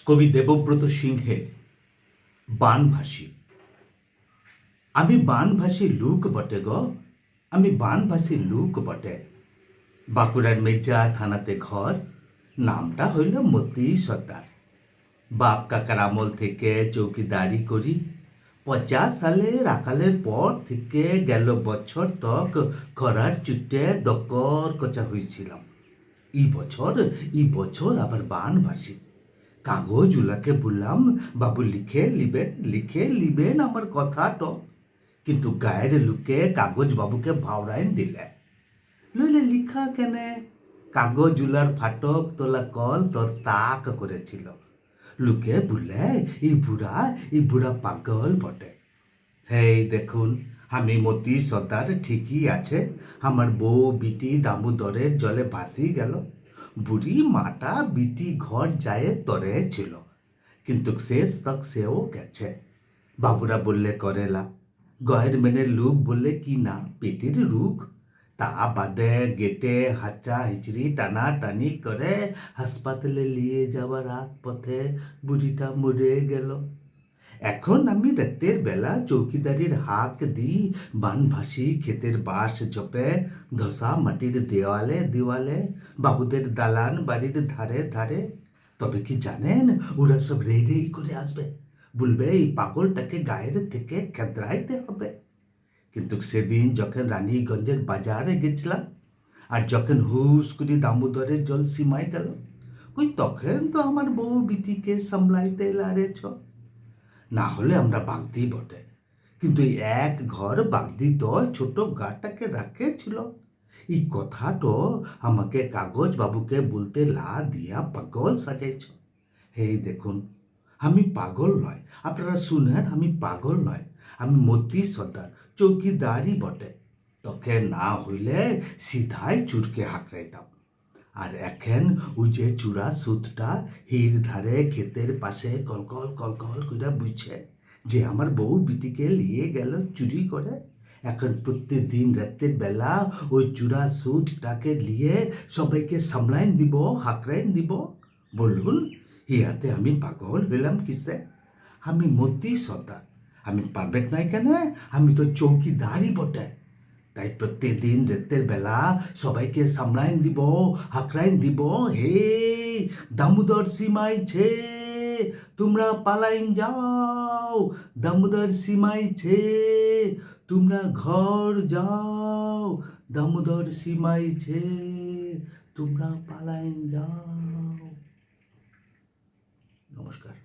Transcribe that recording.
কবি দেবব্রত সিংহের বানভাসী। আমি বানভাসী লুক বটে গো, আমি বানভাসী লুক বটে। বাঁকুড়ার মেজা থানাতে ঘর, নামটা হইল মতি সর্দার। বাপ কাকার আমল থেকে চৌকিদারি করি। 50 সালে রাখালের পর থেকে গেল বছর তক খরার চুটে দকর কচা হয়েছিলাম। এই বছর আবার বানভাসী। কাগজ উলাকে বললাম, বাবু লিখে লিবেন আমার কথাটা। কিন্তু গায়ের লোকে কাগজ বাবুকে ভাওড়াইন দিলে। নইলে লিখা কেনে? কাগজ উলার ফাটক তোলা কল তোর তাক করেছিল। লোকে বললে এই বুড়া পাগল বটে। হেই দেখুন, আমি মতি সর্দার ঠিকই আছে। আমার বউ বিটি দামোদরের জলে ভাসি গেল। বুড়ি মাটা বিটি ঘর যায় তরে ছিল, কিন্তু শেষ তক সেও গেছে। বাবুরা বললে করেলা, গয়ের মেনের লোক বললে কি না পেটের রোগ। তা বাদে গেটে হাঁচা হিচড়ি টানা টানি করে হাসপাতালে নিয়ে যাওয়ার আগ পথে বুড়িটা মরে গেল। এখন আমি রাতের বেলা চৌকিদারির হাঁক দিই বানভাসী ক্ষেতের বাঁশ ঝোপে, ধসা মাটির দেওয়ালে দেওয়ালে, বাবুদের দালান বাড়ির ধারে ধারে। তবে কি জানেন, ওরা সব রেই করে আসবে, বলবে এই পাগলটাকে গায়ের থেকে খেদরাইতে হবে। কিন্তু সেদিন যখন রানীগঞ্জের বাজারে গেছিলাম, আর যখন হুস করে দামোদরের জল সীমায় গেল, কই তখন তো আমার বউ বিটিকে সামলাইতে লারেছ। না হলে আমরা বাগদি বটে, কিন্তু এই এক ঘর বাগদি তো ছোট গাটাকে রাখেছিল। এই কথাটো আমাকে কাগজ বাবুকে বলতে লা দিয়া পাগল সাজাইছ। হে দেখুন, আমি পাগল নয়, আপনারা শুনেন, আমি পাগল নয়। আমি মতি সর্দার, চৌকিদারি বটে। তখন না হইলে সিধাই চুরকে হাঁকড়াইতাম। আর এখন ওই যে চূড়া সুতটা হির ধারে ক্ষেতের পাশে কলকল কলকল করে বুঝছে যে আমার বউ বিটিকে নিয়ে গেল চুরি করে। এখন প্রত্যেকদিন রাতের বেলা ওই চূড়া সুতটাকে নিয়ে সবাইকে সামলাইন দিব, হাঁকড়াইন দিব। বলুন, ইহাতে আমি পাগল হইলাম কিসে? আমি মতি সর্দার, আমি পারবেক নাই কেন? আমি তো চৌকিদারি বটে। তাই প্রত্যেকদিন রাতের বেলা সবাইকে সামলাইন দিব, হাঁকড়াইন দিব। হে দামোদর সীমাইছে, তোমরা পালাইন যাও। দামোদর সীমাইছে, তোমরা ঘর যাও। দামোদর সীমাইছে, তোমরা পালাইন যাও। নমস্কার।